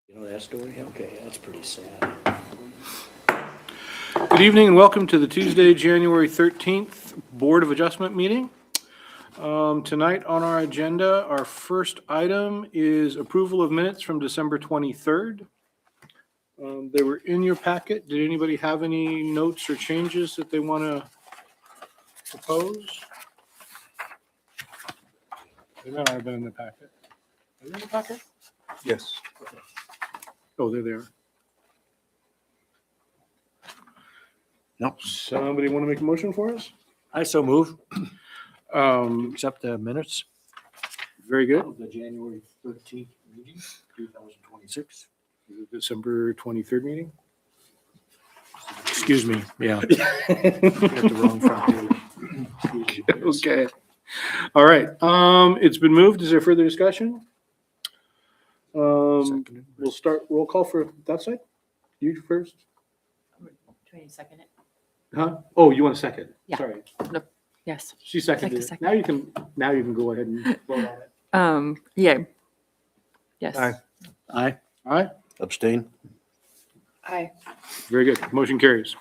You know that story? Okay, that's pretty sad. Good evening and welcome to the Tuesday, January 13th Board of Adjustment meeting. Tonight on our agenda, our first item is approval of minutes from December 23rd. They were in your packet. Did anybody have any notes or changes that they want to propose? They might not have been in the packet. Are they in the packet? Yes. Oh, they're there. No. Somebody want to make a motion for us? I so move. Um, Accept the minutes Very good. of the January 13th meeting, 2026. December 23rd meeting? Excuse me, yeah. Got the wrong front page. Okay. All right. It's been moved. Is there further discussion? Seconded. We'll start roll call for that side. You first? Do we need to second it? Huh? Oh, you want a second? Yeah. Sorry. Yes. She seconded it. second. Now you can go ahead and vote on it. Yeah. Yes. Aye. Aye. All right. Abstain. Aye. Very good. Motion carries.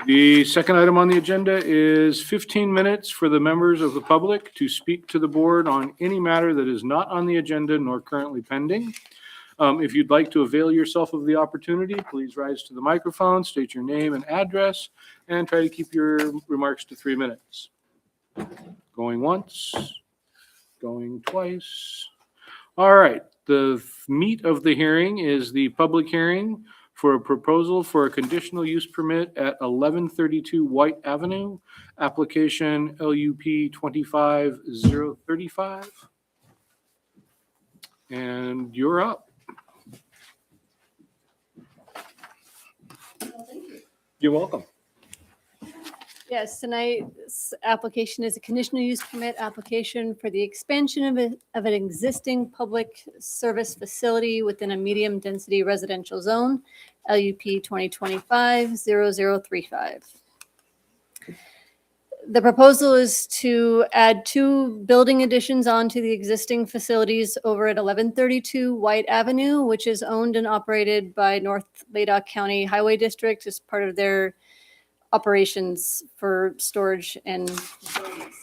The second item on the agenda is 15 minutes for the members of the public to speak to the board on any matter that is not on the agenda nor currently pending. If you'd like to avail yourself of the opportunity, please rise to the microphone, state your name and address, and try to keep your remarks to 3 minutes. Going once, going twice. All right, the meat of the hearing is the public hearing for a proposal for a conditional use permit at 1132 White Avenue, application LUP 25035. And you're up. You're welcome. Yes, tonight's application is a conditional use permit application for the expansion of an existing public service facility within a medium-density residential zone, LUP 2025-0035. The proposal is to add 2 building additions onto the existing facilities over at 1132 White Avenue, which is owned and operated by North Ladakh County Highway District as part of their operations for storage and facilities.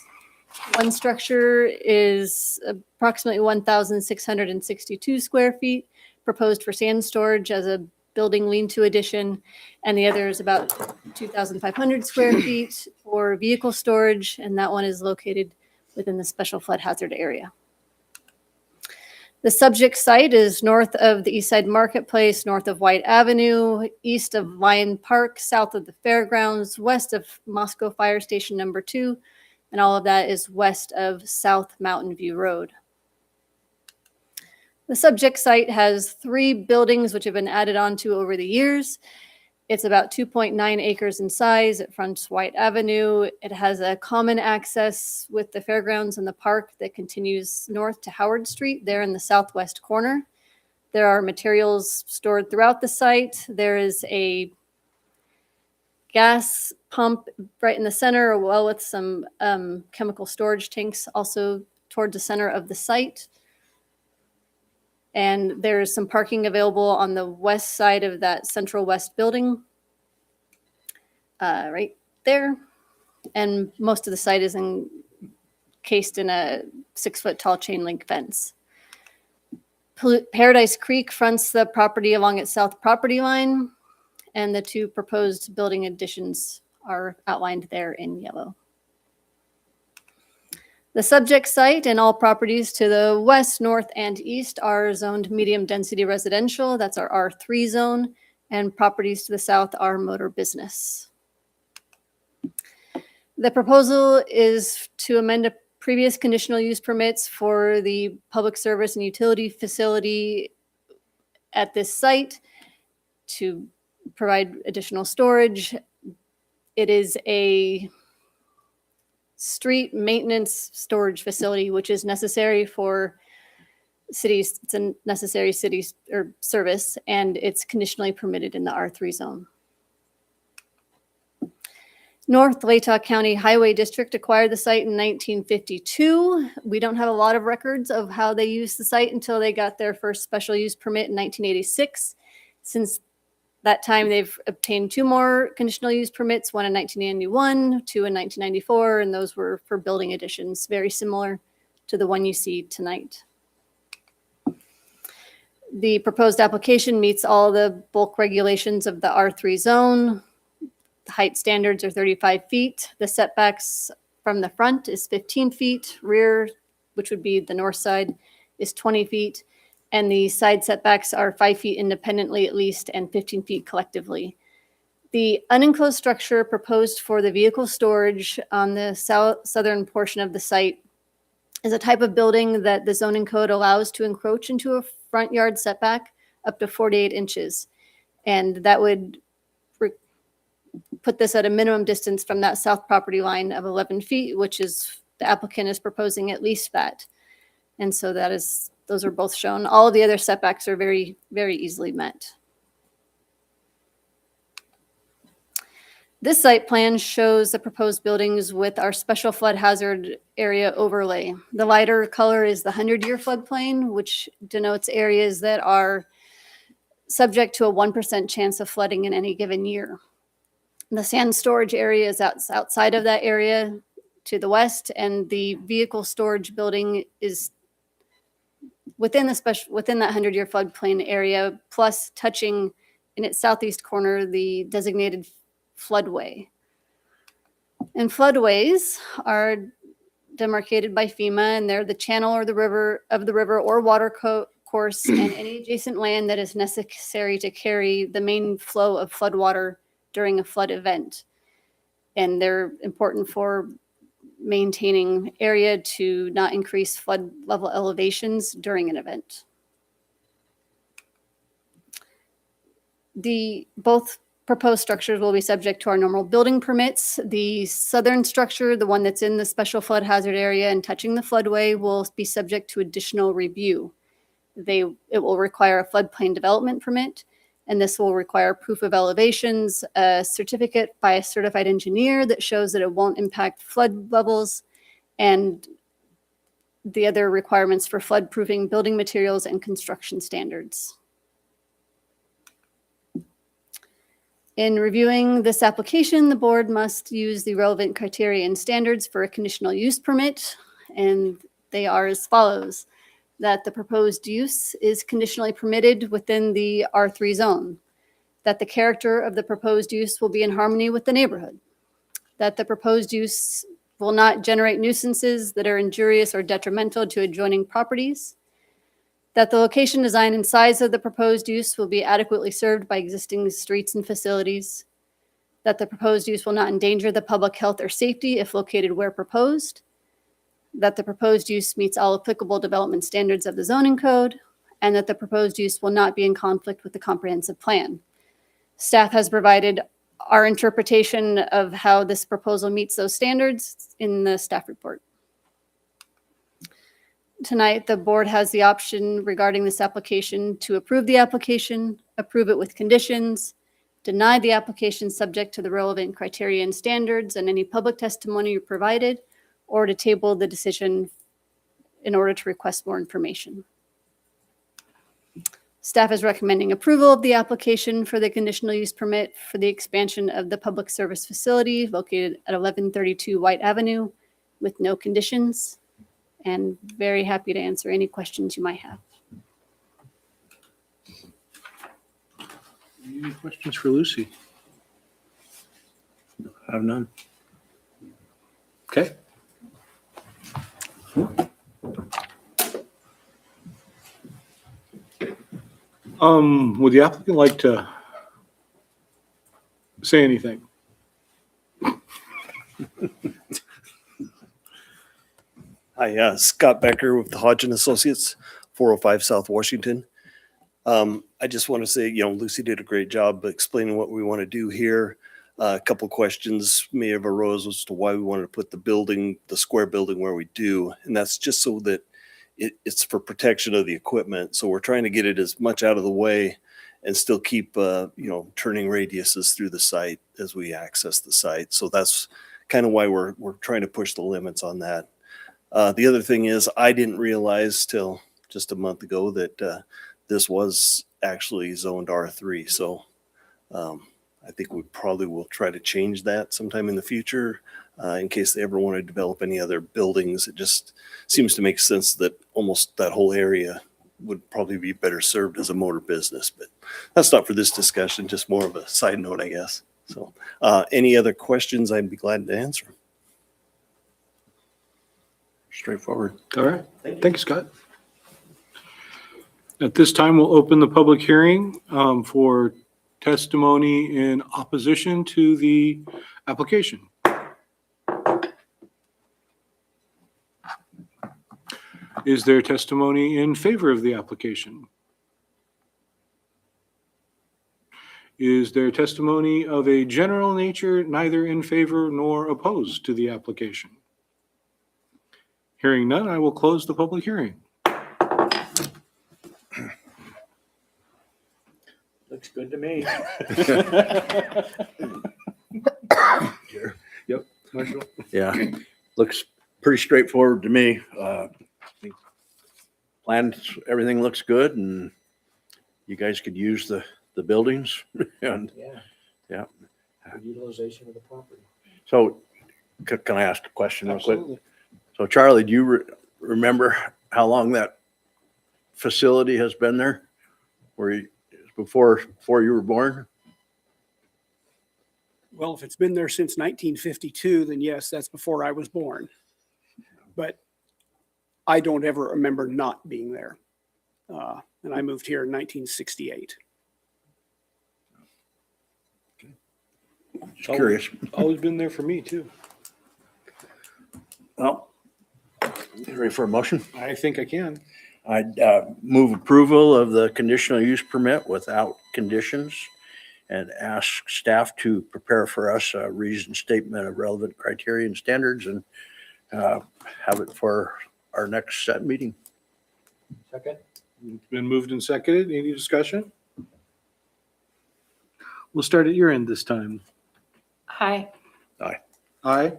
One structure is approximately 1,662 square feet, proposed for sand storage as a building lean-to addition, and the other is about 2,500 square feet for vehicle storage, and that one is located within the special flood hazard area. The subject site is north of the East Side Marketplace, north of White Avenue, east of Lion Park, south of the fairgrounds, west of Moscow Fire Station number 2, and all of that is west of South Mountain View Road. The subject site has 3 buildings which have been added onto over the years. It's about 2.9 acres in size. It fronts White Avenue. It has a common access with the fairgrounds and the park that continues north to Howard Street there in the southwest corner. There are materials stored throughout the site. There is a gas pump right in the center, as well with some chemical storage tanks also towards the center of the site. And there's some parking available on the west side of that central west building, right there. And most of the site is encased in a 6-foot tall chain link fence. Paradise Creek fronts the property along its south property line, and the 2 proposed building additions are outlined there in yellow. The subject site and all properties to the west, north, and east are zoned medium density residential. That's our R3 zone. And properties to the south are motor business. The proposal is to amend a previous conditional use permits for the public service and utility facility at this site to provide additional storage. It is a street maintenance storage facility, which is necessary for cities. It's a necessary city or service, and it's conditionally permitted in the R3 zone. North Latah County Highway District acquired the site in 1952. We don't have a lot of records of how they used the site until they got their first special use permit in 1986. Since that time, they've obtained 2 more conditional use permits, one in 1991, 2 in 1994, and those were for building additions, very similar to the one you see tonight. The proposed application meets all the bulk regulations of the R3 zone. The height standards are 35 feet. The setbacks from the front is 15 feet. Rear, which would be the north side, is 20 feet. And the side setbacks are 5 feet independently at least and 15 feet collectively. The unenclosed structure proposed for the vehicle storage on the southern portion of the site is a type of building that the zoning code allows to encroach into a front yard setback up to 48 inches. And that would put this at a minimum distance from that south property line of 11 feet, which is, the applicant is proposing at least that. And so those are both shown. All of the other setbacks are very, very easily met. This site plan shows the proposed buildings with our special flood hazard area overlay. The lighter color is the 100-year floodplain, which denotes areas that are subject to a 1% chance of flooding in any given year. The sand storage area is outside of that area to the west, and the vehicle storage building is within that 100-year floodplain area, plus touching in its southeast corner the designated floodway. And floodways are demarcated by FEMA, and they're the channel or the river or water course and any adjacent land that is necessary to carry the main flow of floodwater during a flood event. And they're important for maintaining area to not increase flood level elevations during an event. Both proposed structures will be subject to our normal building permits. The southern structure, the one that's in the special flood hazard area and touching the floodway, will be subject to additional review. It will require a floodplain development permit, and this will require proof of elevations, a certificate by a certified engineer that shows that it won't impact flood levels, and the other requirements for flood-proofing building materials and construction standards. In reviewing this application, the board must use the relevant criteria and standards for a conditional use permit, and they are as follows: that the proposed use is conditionally permitted within the R3 zone, that the character of the proposed use will be in harmony with the neighborhood, that the proposed use will not generate nuisances that are injurious or detrimental to adjoining properties, that the location, design, and size of the proposed use will be adequately served by existing streets and facilities, that the proposed use will not endanger the public health or safety if located where proposed, that the proposed use meets all applicable development standards of the zoning code, and that the proposed use will not be in conflict with the comprehensive plan. Staff has provided our interpretation of how this proposal meets those standards in the staff report. Tonight, the board has the option regarding this application to approve the application, approve it with conditions, deny the application subject to the relevant criteria and standards and any public testimony provided, or to table the decision in order to request more information. Staff is recommending approval of the application for the conditional use permit for the expansion of the public service facility located at 1132 White Avenue with no conditions, and very happy to answer any questions you might have. Any questions for Lucy? I have none. Okay. Would the applicant like to say anything? Hi, Scott Becker with the Hodgin Associates, 405 South Washington. I just want to say, Lucy did a great job explaining what we want to do here. A couple questions may have arose as to why we wanted to put the square building where we do. And that's just so that it's for protection of the equipment. So we're trying to get it as much out of the way and still keep, turning radiuses through the site as we access the site. So that's kind of why we're trying to push the limits on that. The other thing is I didn't realize till just a month ago that this was actually zoned R3. So I think we probably will try to change that sometime in the future in case they ever want to develop any other buildings. It just seems to make sense that almost that whole area would probably be better served as a motor business. But that's not for this discussion, just more of a side note, I guess. So any other questions, I'd be glad to answer. Straightforward. All right. Thank you, Scott. At this time, we'll open the public hearing for testimony in opposition to the application. Is there testimony in favor of the application? Is there testimony of a general nature, neither in favor nor opposed to the application? Hearing none, I will close the public hearing. Looks good to me. Yep, Marshall. Yeah, looks pretty straightforward to me. Plans, everything looks good, and you guys could use the buildings. And Yeah. Yeah. Good utilization of the property. so, can I ask a question real quick? Absolutely. So, Charlie, do you remember how long that facility has been there? Before you were born? Well, if it's been there since 1952, then yes, that's before I was born. But I don't ever remember not being there. And I moved here in 1968. Just curious. Always been there for me, too. Well, you ready for a motion? I think I can. I'd move approval of the conditional use permit without conditions and ask staff to prepare for us a reasoned statement of relevant criteria and standards and have it for our next set meeting. Second? It's been moved and seconded. Any discussion? We'll start at your end this time. Aye. Aye. Aye.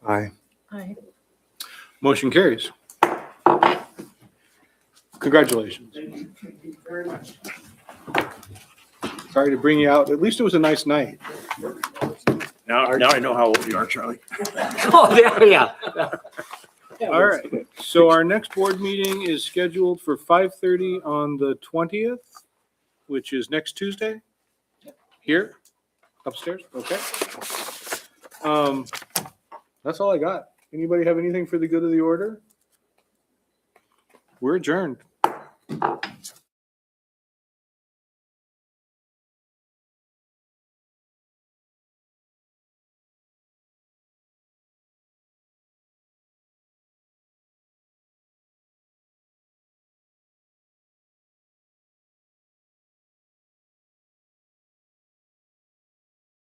Aye. Aye. Motion carries. Congratulations. Thank you very much. Sorry to bring you out. At least it was a nice night. Now I know how old you are, Charlie. Oh, yeah. All right. So our next board meeting is scheduled for 5:30 on the 20th, which is next Tuesday. Here, upstairs. Okay. That's all I got. Anybody have anything for the good of the order? We're adjourned.